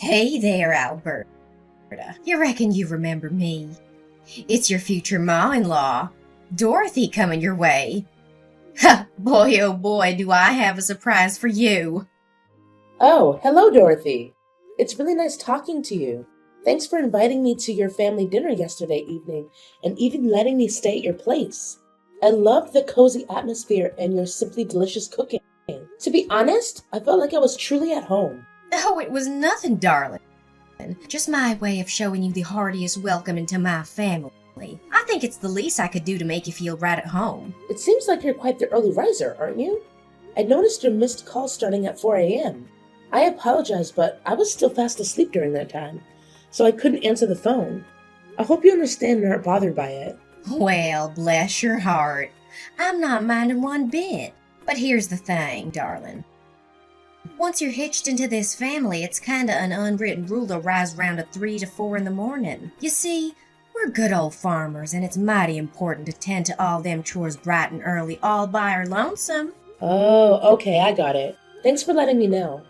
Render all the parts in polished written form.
Hey there, Alberta. You reckon you remember me? It's your future ma-in-law, Dorothy, coming your way. Ha! Boy, oh boy, do I have a surprise for you. Oh, hello, Dorothy. It's really nice talking to you. Thanks for inviting me to your family dinner yesterday evening and even letting me stay at your place. I loved the cozy atmosphere and your simply delicious cooking. To be honest, I felt like I was truly at home. Oh, it was nothing, darling. Just my way of showing you the heartiest welcome into my family. I think it's the least I could do to make you feel right at home. It seems like you're quite the early riser, aren't you? I noticed your missed call starting at 4 a.m. I apologize, but I was still fast asleep during that time, so I couldn't answer the phone. I hope you understand and aren't bothered by it. Well, bless your heart. I'm not minding one bit. But here's the thing, darling. Once you're hitched into this family, it's kinda an unwritten rule to rise round at 3 to 4 in the morning. You see, we're good old farmers, and it's mighty important to tend to all them chores bright and early all by our lonesome. Oh, okay, I got it. Thanks for letting me know.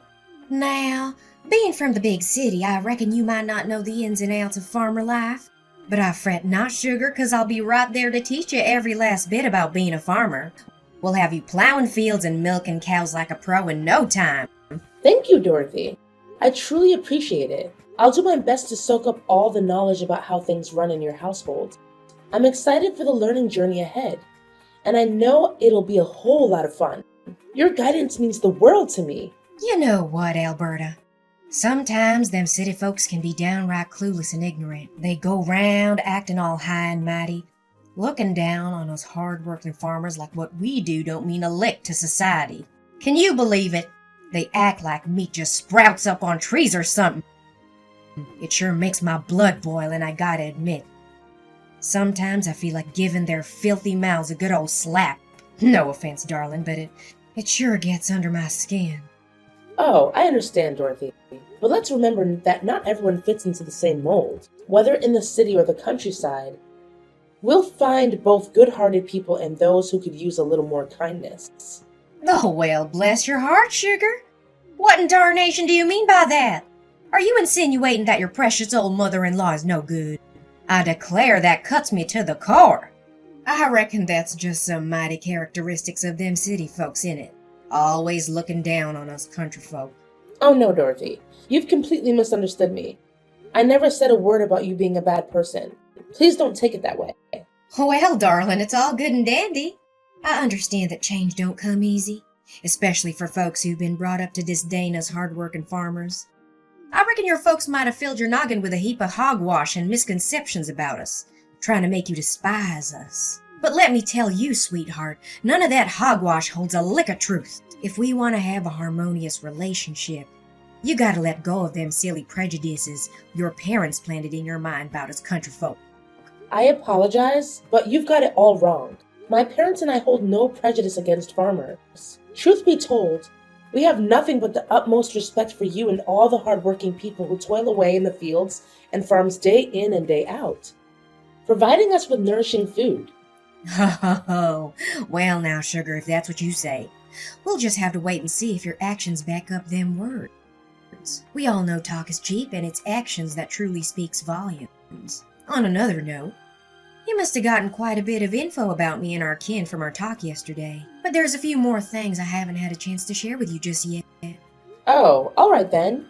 Now, being from the big city, I reckon you might not know the ins and outs of farmer life. But I fret not, sugar, 'cause I'll be right there to teach you every last bit about being a farmer. We'll have you plowing fields and milking cows like a pro in no time. Thank you, Dorothy. I truly appreciate it. I'll do my best to soak up all the knowledge about how things run in your household. I'm excited for the learning journey ahead, and I know it'll be a whole lot of fun. Your guidance means the world to me. You know what, Alberta? Sometimes them city folks can be downright clueless and ignorant. They go round acting all high and mighty, looking down on us hard-working farmers like what we do don't mean a lick to society. Can you believe it? They act like meat just sprouts up on trees or something. It sure makes my blood boil, and I gotta admit, sometimes I feel like giving their filthy mouths a good old slap. No offense, darling, but it sure gets under my skin. Oh, I understand, Dorothy. But let's remember that not everyone fits into the same mold. Whether in the city or the countryside, we'll find both good-hearted people and those who could use a little more kindness. Oh, well, bless your heart, sugar. What in tarnation do you mean by that? Are you insinuating that your precious old mother-in-law is no good? I declare that cuts me to the core. I reckon that's just some mighty characteristics of them city folks, innit? Always looking down on us country folk. Oh no, Dorothy. You've completely misunderstood me. I never said a word about you being a bad person. Please don't take it that way. Well, darling, it's all good and dandy. I understand that change don't come easy, especially for folks who've been brought up to disdain us hard-working farmers. I reckon your folks might have filled your noggin with a heap of hogwash and misconceptions about us, trying to make you despise us. But let me tell you, sweetheart, none of that hogwash holds a lick of truth. If we want to have a harmonious relationship, you gotta let go of them silly prejudices your parents planted in your mind about us country folk. I apologize, but you've got it all wrong. My parents and I hold no prejudice against farmers. Truth be told, we have nothing but the utmost respect for you and all the hardworking people who toil away in the fields and farms day in and day out, providing us with nourishing food. Ho ho ho. Well now, sugar, if that's what you say, we'll just have to wait and see if your actions back up them words. We all know talk is cheap, and it's actions that truly speaks volumes. On another note, you must have gotten quite a bit of info about me and our kin from our talk yesterday, but there's a few more things I haven't had a chance to share with you just yet. Oh, all right then.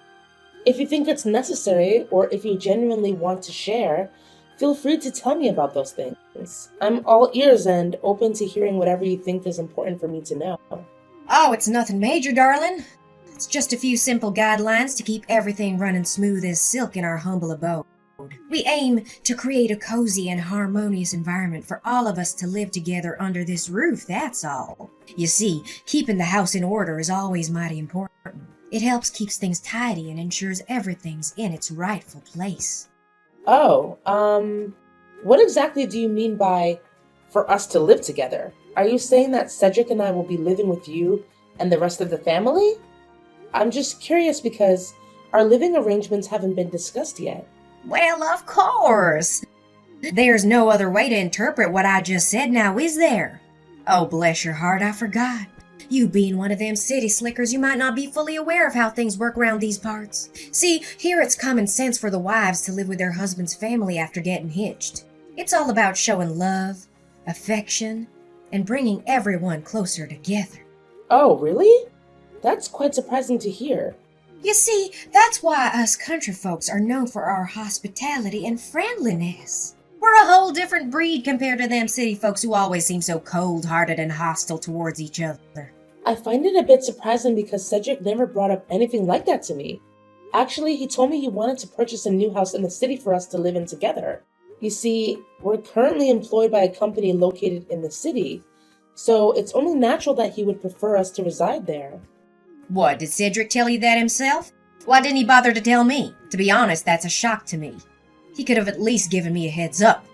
If you think it's necessary, or if you genuinely want to share, feel free to tell me about those things. I'm all ears and open to hearing whatever you think is important for me to know. Oh, it's nothing major, darling. It's just a few simple guidelines to keep everything running smooth as silk in our humble abode. We aim to create a cozy and harmonious environment for all of us to live together under this roof, that's all. You see, keeping the house in order is always mighty important. It helps keeps things tidy and ensures everything's in its rightful place. Oh, what exactly do you mean by for us to live together? Are you saying that Cedric and I will be living with you and the rest of the family? I'm just curious because our living arrangements haven't been discussed yet. Well, of course. There's no other way to interpret what I just said now, is there? Oh, bless your heart, I forgot. You being one of them city slickers, you might not be fully aware of how things work around these parts. See, here it's common sense for the wives to live with their husband's family after getting hitched. It's all about showing love, affection, and bringing everyone closer together. Oh, really? That's quite surprising to hear. You see, that's why us country folks are known for our hospitality and friendliness. We're a whole different breed compared to them city folks who always seem so cold-hearted and hostile towards each other. I find it a bit surprising because Cedric never brought up anything like that to me. Actually, he told me he wanted to purchase a new house in the city for us to live in together. You see, we're currently employed by a company located in the city, so it's only natural that he would prefer us to reside there. What, did Cedric tell you that himself? Why didn't he bother to tell me? To be honest, that's a shock to me. He could have at least given me a heads up.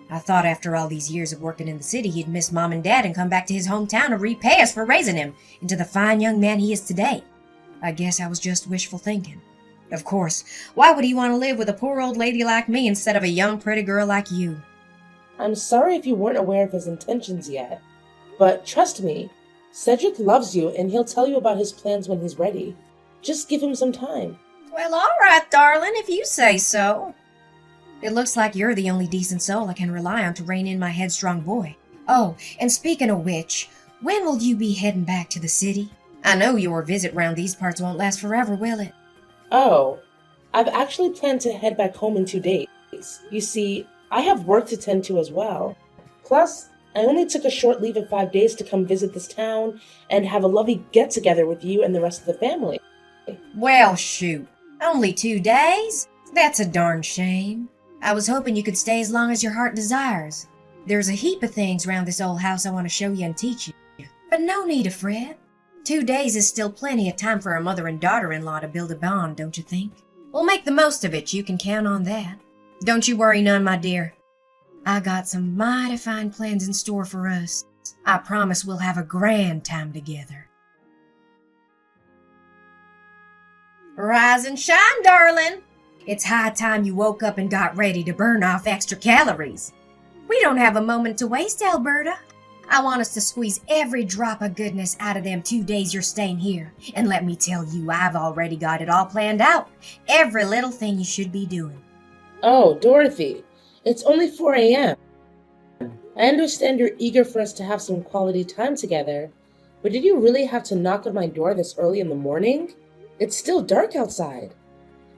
I thought after all these years of working in the city, he'd miss Mom and Dad and come back to his hometown to repay us for raising him into the fine young man he is today. I guess I was just wishful thinking. Of course, why would he want to live with a poor old lady like me instead of a young pretty girl like you? I'm sorry if you weren't aware of his intentions yet, but trust me, Cedric loves you and he'll tell you about his plans when he's ready. Just give him some time. Well, all right, darling, if you say so. It looks like you're the only decent soul I can rely on to rein in my headstrong boy. Oh, and speaking of which, when will you be heading back to the city? I know your visit round these parts won't last forever, will it? Oh, I've actually planned to head back home in 2 days. You see, I have work to tend to as well. Plus, I only took a short leave of 5 days to come visit this town and have a lovely get-together with you and the rest of the family. Well, shoot. Only 2 days? That's a darn shame. I was hoping you could stay as long as your heart desires. There's a heap of things round this old house I want to show you and teach you. But no need to fret. 2 days is still plenty of time for a mother and daughter-in-law to build a bond, don't you think? We'll make the most of it, you can count on that. Don't you worry none, my dear. I got some mighty fine plans in store for us. I promise we'll have a grand time together. Rise and shine, darling. It's high time you woke up and got ready to burn off extra calories. We don't have a moment to waste, Alberta. I want us to squeeze every drop of goodness out of them 2 days you're staying here. And let me tell you, I've already got it all planned out. Every little thing you should be doing. Oh, Dorothy, it's only 4 a.m. I understand you're eager for us to have some quality time together, but did you really have to knock on my door this early in the morning? It's still dark outside,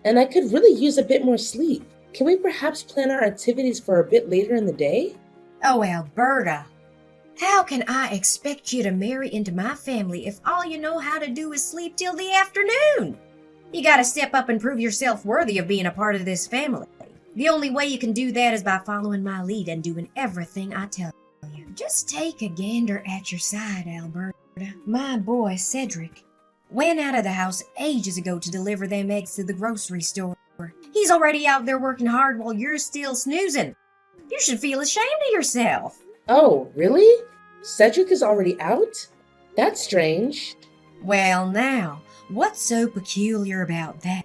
and I could really use a bit more sleep. Can we perhaps plan our activities for a bit later in the day? Oh, Alberta, how can I expect you to marry into my family if all you know how to do is sleep till the afternoon? You gotta step up and prove yourself worthy of being a part of this family. The only way you can do that is by following my lead and doing everything I tell you. Just take a gander at your side, Alberta. My boy, Cedric, went out of the house ages ago to deliver them eggs to the grocery store. He's already out there working hard while you're still snoozing. You should feel ashamed of yourself. Oh, really? Cedric is already out? That's strange. Well, now, what's so peculiar about that?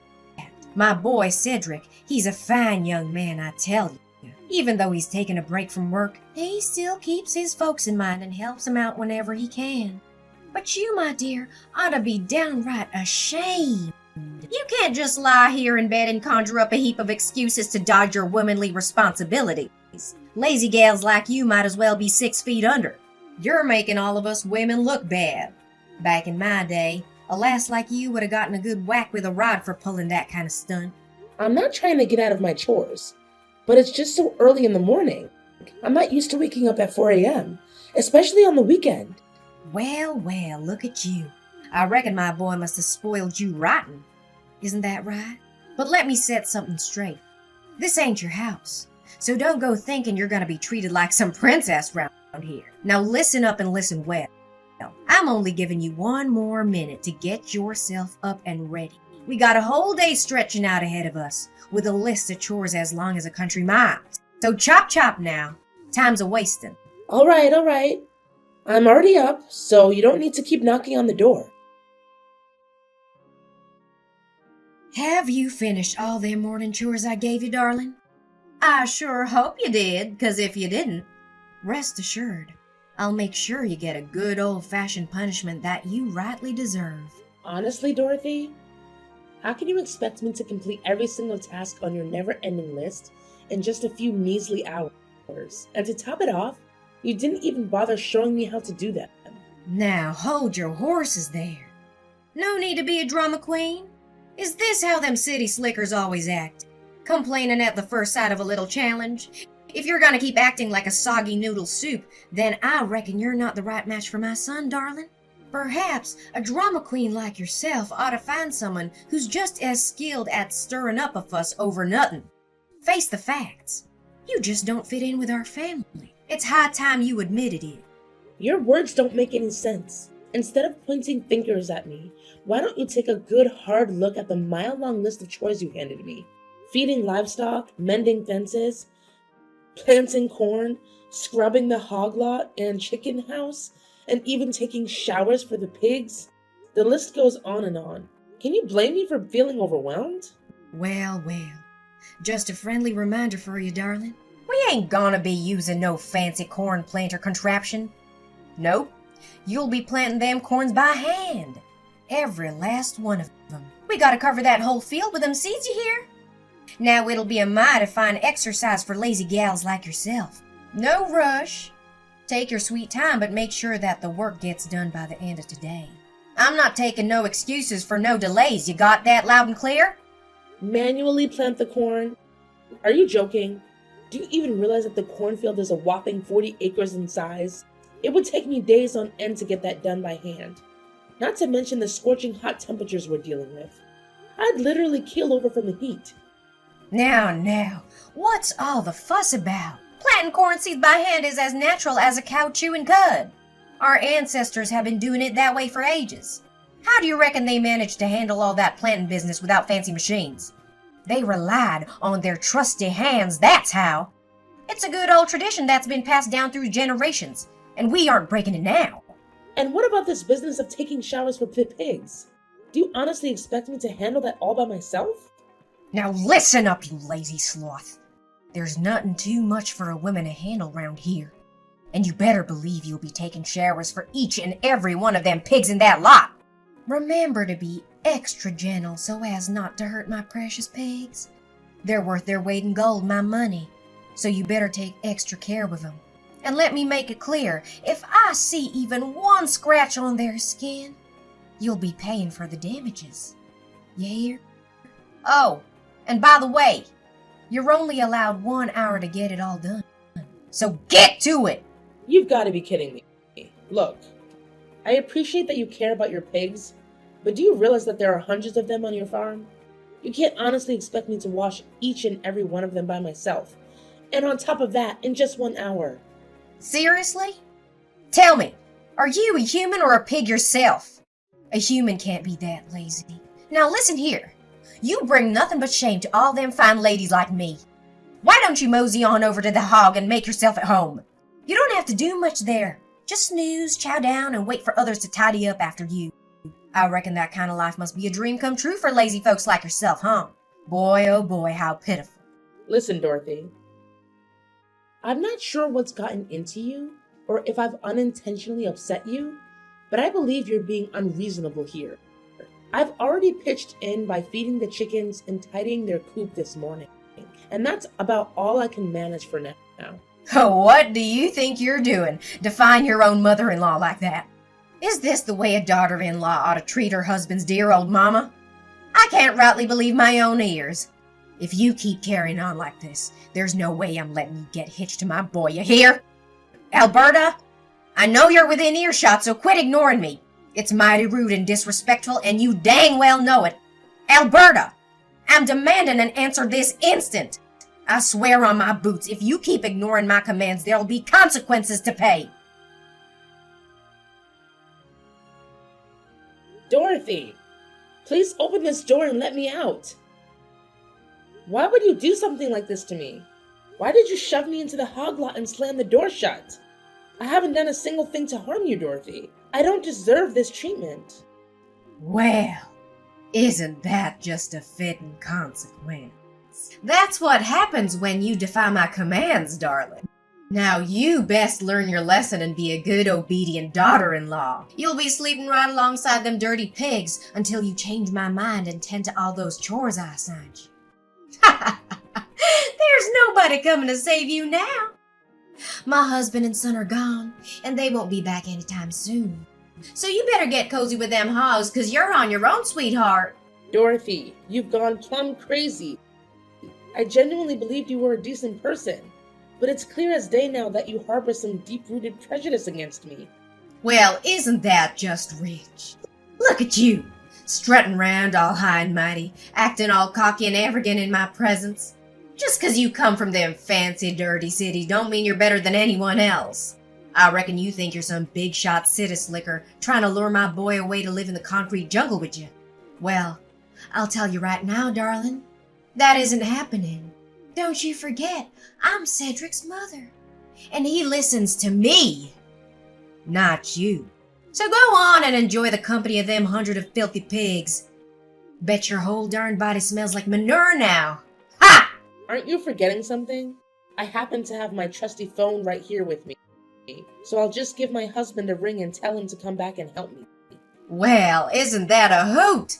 My boy, Cedric, he's a fine young man, I tell you. Even though he's taken a break from work, he still keeps his folks in mind and helps them out whenever he can. But you, my dear, ought to be downright ashamed. You can't just lie here in bed and conjure up a heap of excuses to dodge your womanly responsibilities. Lazy gals like you might as well be 6 feet under. You're making all of us women look bad. Back in my day, a lass like you would have gotten a good whack with a rod for pulling that kind of stunt. I'm not trying to get out of my chores, but it's just so early in the morning. I'm not used to waking up at 4 a.m., especially on the weekend. Well, look at you. I reckon my boy must have spoiled you rotten. Isn't that right? But let me set something straight. This ain't your house, so don't go thinking you're gonna be treated like some princess round here. Now listen up and listen well. I'm only giving you 1 more minute to get yourself up and ready. We got a whole day stretching out ahead of us, with a list of chores as long as a country mile. So chop now. Time's a-wasting. All right. I'm already up, so you don't need to keep knocking on the door. Have you finished all them morning chores I gave you, darling? I sure hope you did, 'cause if you didn't, rest assured, I'll make sure you get a good old-fashioned punishment that you rightly deserve. Honestly, Dorothy, how can you expect me to complete every single task on your never-ending list in just a few measly hours? And to top it off, you didn't even bother showing me how to do that. Now hold your horses there. No need to be a drama queen. Is this how them city slickers always act? Complaining at the first sight of a little challenge? If you're gonna keep acting like a soggy noodle soup, then I reckon you're not the right match for my son, darling. Perhaps a drama queen like yourself ought to find someone who's just as skilled at stirring up a fuss over nothing. Face the facts. You just don't fit in with our family. It's high time you admitted it. Your words don't make any sense. Instead of pointing fingers at me, why don't you take a good hard look at the mile-long list of chores you handed me? Feeding livestock, mending fences, planting corn, scrubbing the hog lot and chicken house, and even taking showers for the pigs. The list goes on and on. Can you blame me for feeling overwhelmed? Well, just a friendly reminder for you, darling. We ain't gonna be using no fancy corn planter contraption. Nope, you'll be planting them corns by hand. Every last one of them. We gotta cover that whole field with them seeds, you hear? Now it'll be a mighty fine exercise for lazy gals like yourself. No rush. Take your sweet time, but make sure that the work gets done by the end of today. I'm not taking no excuses for no delays. You got that loud and clear? Manually plant the corn? Are you joking? Do you even realize that the cornfield is a whopping 40 acres in size? It would take me days on end to get that done by hand. Not to mention the scorching hot temperatures we're dealing with. I'd literally keel over from the heat. Now, what's all the fuss about? Planting corn seeds by hand is as natural as a cow chewing cud. Our ancestors have been doing it that way for ages. How do you reckon they managed to handle all that planting business without fancy machines? They relied on their trusty hands, that's how. It's a good old tradition that's been passed down through generations, and we aren't breaking it now. And what about this business of taking showers for pigs? Do you honestly expect me to handle that all by myself? Now listen up, you lazy sloth. There's nothing too much for a woman to handle round here. And you better believe you'll be taking showers for each and every one of them pigs in that lot. Remember to be extra gentle so as not to hurt my precious pigs. They're worth their weight in gold, my money. So you better take extra care with them. And let me make it clear, if I see even one scratch on their skin, you'll be paying for the damages. You hear? Oh, and by the way, you're only allowed 1 hour to get it all done. So get to it! You've got to be kidding me. Look, I appreciate that you care about your pigs, but do you realize that there are hundreds of them on your farm? You can't honestly expect me to wash each and every one of them by myself. And on top of that, in just 1 hour. Seriously? Tell me, are you a human or a pig yourself? A human can't be that lazy. Now listen here. You bring nothing but shame to all them fine ladies like me. Why don't you mosey on over to the hog and make yourself at home? You don't have to do much there. Just snooze, chow down, and wait for others to tidy up after you. I reckon that kind of life must be a dream come true for lazy folks like yourself, huh? Boy, oh boy, how pitiful. Listen, Dorothy. I'm not sure what's gotten into you, or if I've unintentionally upset you, but I believe you're being unreasonable here. I've already pitched in by feeding the chickens and tidying their coop this morning, and that's about all I can manage for now. What do you think you're doing, defying your own mother-in-law like that? Is this the way a daughter-in-law ought to treat her husband's dear old mama? I can't rightly believe my own ears. If you keep carrying on like this, there's no way I'm letting you get hitched to my boy, you hear? Alberta, I know you're within earshot, so quit ignoring me. It's mighty rude and disrespectful, and you dang well know it. Alberta, I'm demanding an answer this instant. I swear on my boots, if you keep ignoring my commands, there'll be consequences to pay. Dorothy, please open this door and let me out. Why would you do something like this to me? Why did you shove me into the hog lot and slam the door shut? I haven't done a single thing to harm you, Dorothy. I don't deserve this treatment. Well, isn't that just a fitting consequence? That's what happens when you defy my commands, darling. Now you best learn your lesson and be a good, obedient daughter-in-law. You'll be sleeping right alongside them dirty pigs until you change my mind and tend to all those chores I assigned you. There's nobody coming to save you now. My husband and son are gone, and they won't be back anytime soon. So you better get cozy with them hogs, 'cause you're on your own, sweetheart. Dorothy, you've gone plumb crazy. I genuinely believed you were a decent person, but it's clear as day now that you harbor some deep-rooted prejudice against me. Well, isn't that just rich? Look at you, strutting round all high and mighty, acting all cocky and arrogant in my presence. Just 'cause you come from them fancy, dirty cities don't mean you're better than anyone else. I reckon you think you're some big-shot city slicker trying to lure my boy away to live in the concrete jungle with you. Well, I'll tell you right now, darling, that isn't happening. Don't you forget, I'm Cedric's mother, and he listens to me, not you. So go on and enjoy the company of them 100 of filthy pigs. Bet your whole darn body smells like manure now. Ha! Aren't you forgetting something? I happen to have my trusty phone right here with me, so I'll just give my husband a ring and tell him to come back and help me. Well, isn't that a hoot?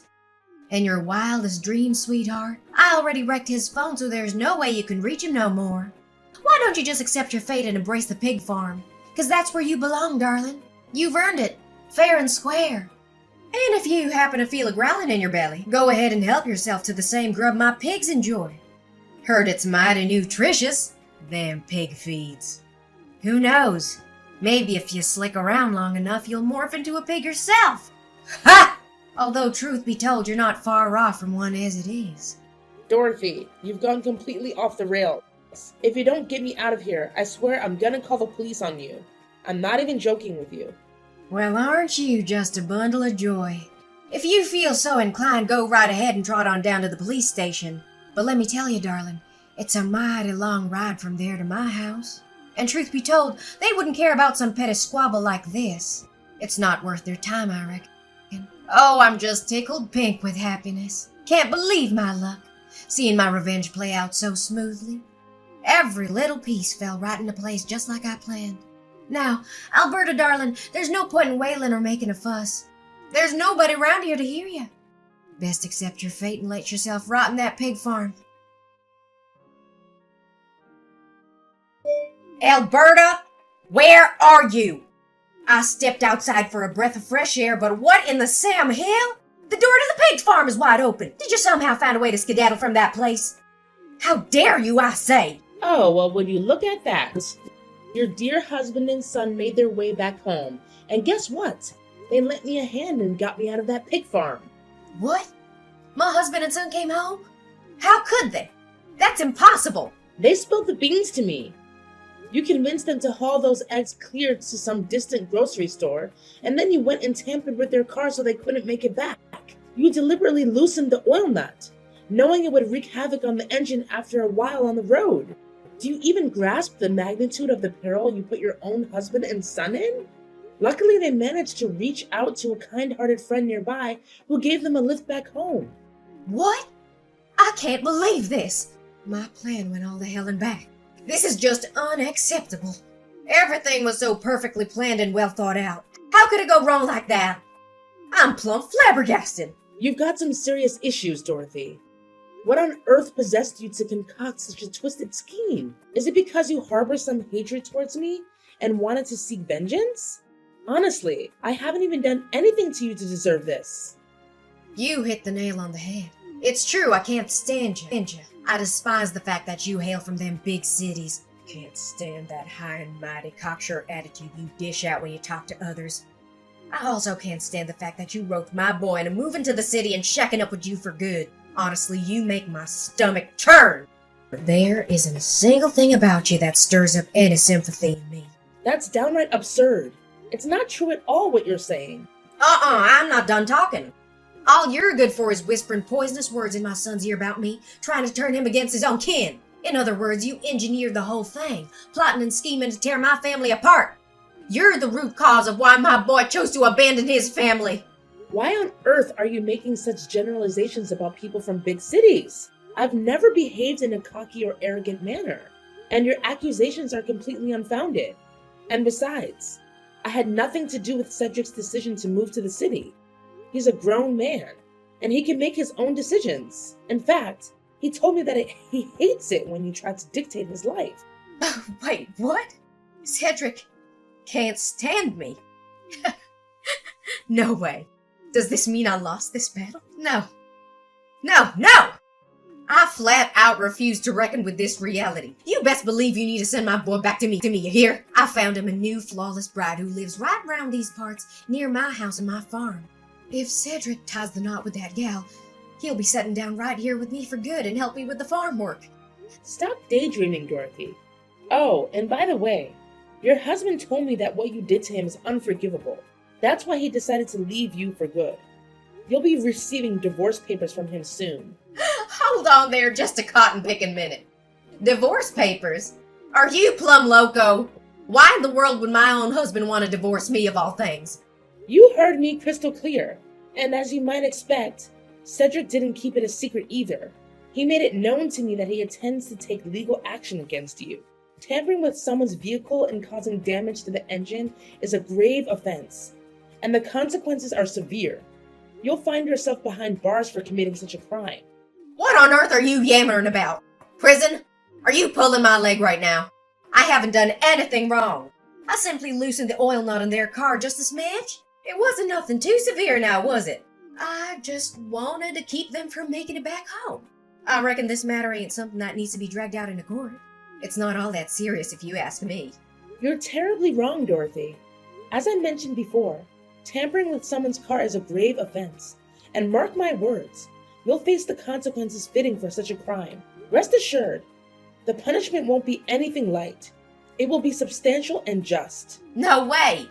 In your wildest dreams, sweetheart, I already wrecked his phone, so there's no way you can reach him no more. Why don't you just accept your fate and embrace the pig farm? 'Cause that's where you belong, darling. You've earned it, fair and square. And if you happen to feel a growling in your belly, go ahead and help yourself to the same grub my pigs enjoy. Heard it's mighty nutritious, them pig feeds. Who knows? Maybe if you slick around long enough, you'll morph into a pig yourself. Ha! Although, truth be told, you're not far off from one as it is. Dorothy, you've gone completely off the rails. If you don't get me out of here, I swear I'm gonna call the police on you. I'm not even joking with you. Well, aren't you just a bundle of joy? If you feel so inclined, go right ahead and trot on down to the police station. But let me tell you, darling, it's a mighty long ride from there to my house. And truth be told, they wouldn't care about some petty squabble like this. It's not worth their time, I reckon. Oh, I'm just tickled pink with happiness. Can't believe my luck, seeing my revenge play out so smoothly. Every little piece fell right into place just like I planned. Now, Alberta, darling, there's no point in wailing or making a fuss. There's nobody around here to hear you. Best accept your fate and let yourself rot in that pig farm. Alberta, where are you? I stepped outside for a breath of fresh air, but what in the Sam Hill? The door to the pig farm is wide open. Did you somehow find a way to skedaddle from that place? How dare you, I say? Oh, well, when you look at that, your dear husband and son made their way back home. And guess what? They lent me a hand and got me out of that pig farm. What? My husband and son came home? How could they? That's impossible. They spilled the beans to me. You convinced them to haul those eggs clear to some distant grocery store, and then you went and tampered with their car so they couldn't make it back. You deliberately loosened the oil nut, knowing it would wreak havoc on the engine after a while on the road. Do you even grasp the magnitude of the peril you put your own husband and son in? Luckily, they managed to reach out to a kind-hearted friend nearby who gave them a lift back home. What? I can't believe this. My plan went all to hell and back. This is just unacceptable. Everything was so perfectly planned and well thought out. How could it go wrong like that? I'm plumb flabbergasted. You've got some serious issues, Dorothy. What on earth possessed you to concoct such a twisted scheme? Is it because you harbor some hatred towards me and wanted to seek vengeance? Honestly, I haven't even done anything to you to deserve this. You hit the nail on the head. It's true, I can't stand you. I despise the fact that you hail from them big cities. Can't stand that high and mighty cocksure attitude you dish out when you talk to others. I also can't stand the fact that you roped my boy into moving to the city and shacking up with you for good. Honestly, you make my stomach turn. There isn't a single thing about you that stirs up any sympathy in me. That's downright absurd. It's not true at all what you're saying. I'm not done talking. All you're good for is whispering poisonous words in my son's ear about me, trying to turn him against his own kin. In other words, you engineered the whole thing, plotting and scheming to tear my family apart. You're the root cause of why my boy chose to abandon his family. Why on earth are you making such generalizations about people from big cities? I've never behaved in a cocky or arrogant manner. And your accusations are completely unfounded. And besides, I had nothing to do with Cedric's decision to move to the city. He's a grown man, and he can make his own decisions. In fact, he told me that he hates it when you try to dictate his life. Wait, what? Cedric can't stand me. No way. Does this mean I lost this battle? No. No! I flat out refuse to reckon with this reality. You best believe you need to send my boy back to me, you hear? I found him a new flawless bride who lives right around these parts, near my house and my farm. If Cedric ties the knot with that gal, he'll be sitting down right here with me for good and help me with the farm work. Stop daydreaming, Dorothy. Oh, and by the way, your husband told me that what you did to him is unforgivable. That's why he decided to leave you for good. You'll be receiving divorce papers from him soon. Hold on there just a cotton-picking minute. Divorce papers? Are you plumb loco? Why in the world would my own husband want to divorce me of all things? You heard me crystal clear, and as you might expect, Cedric didn't keep it a secret either. He made it known to me that he intends to take legal action against you. Tampering with someone's vehicle and causing damage to the engine is a grave offense, and the consequences are severe. You'll find yourself behind bars for committing such a crime. What on earth are you yammering about? Prison? Are you pulling my leg right now? I haven't done anything wrong. I simply loosened the oil nut in their car just a smidge. It wasn't nothing too severe now, was it? I just wanted to keep them from making it back home. I reckon this matter ain't something that needs to be dragged out into court. It's not all that serious if you ask me. You're terribly wrong, Dorothy. As I mentioned before, tampering with someone's car is a grave offense. And mark my words, you'll face the consequences fitting for such a crime. Rest assured, the punishment won't be anything light. It will be substantial and just. No way!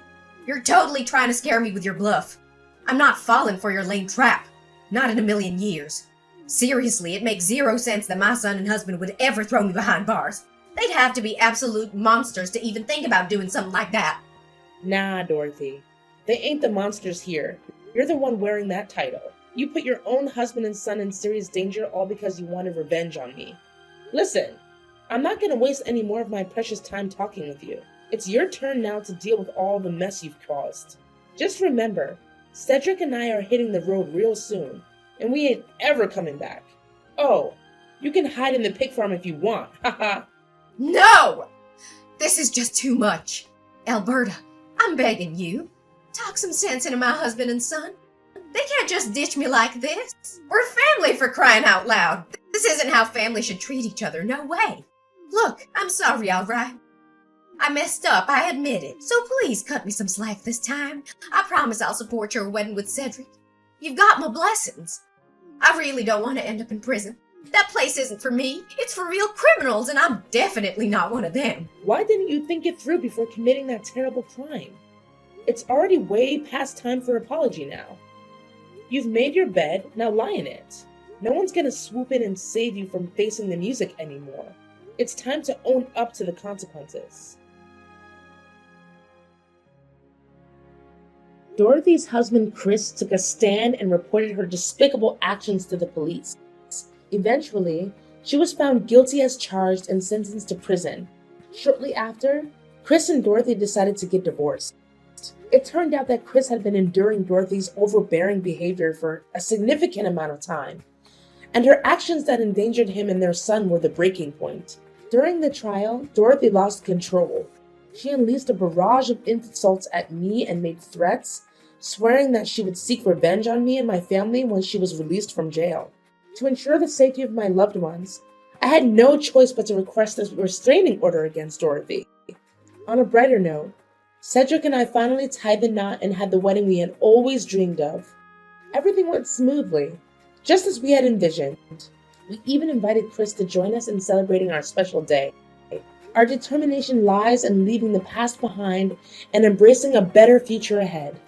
You're totally trying to scare me with your bluff. I'm not falling for your lame trap. Not in a million years. Seriously, it makes zero sense that my son and husband would ever throw me behind bars. They'd have to be absolute monsters to even think about doing something like that. Nah, Dorothy. They ain't the monsters here. You're the one wearing that title. You put your own husband and son in serious danger all because you wanted revenge on me. Listen, I'm not going to waste any more of my precious time talking with you. It's your turn now to deal with all the mess you've caused. Just remember, Cedric and I are hitting the road real soon, and we ain't ever coming back. Oh, you can hide in the pig farm if you want, haha. No! This is just too much. Alberta, I'm begging you. Talk some sense into my husband and son. They can't just ditch me like this. We're family, for crying out loud. This isn't how family should treat each other, no way. Look, I'm sorry, all right? I messed up, I admit it. So please cut me some slack this time. I promise I'll support your wedding with Cedric. You've got my blessings. I really don't want to end up in prison. That place isn't for me. It's for real criminals, and I'm definitely not one of them. Why didn't you think it through before committing that terrible crime? It's already way past time for apology now. You've made your bed, now lie in it. No one's gonna swoop in and save you from facing the music anymore. It's time to own up to the consequences. Dorothy's husband Chris took a stand and reported her despicable actions to the police. Eventually, she was found guilty as charged and sentenced to prison. Shortly after, Chris and Dorothy decided to get divorced. It turned out that Chris had been enduring Dorothy's overbearing behavior for a significant amount of time, and her actions that endangered him and their son were the breaking point. During the trial, Dorothy lost control. She unleashed a barrage of insults at me and made threats, swearing that she would seek revenge on me and my family when she was released from jail. To ensure the safety of my loved ones, I had no choice but to request a restraining order against Dorothy. On a brighter note, Cedric and I finally tied the knot and had the wedding we had always dreamed of. Everything went smoothly, just as we had envisioned. We even invited Chris to join us in celebrating our special day. Our determination lies in leaving the past behind and embracing a better future ahead.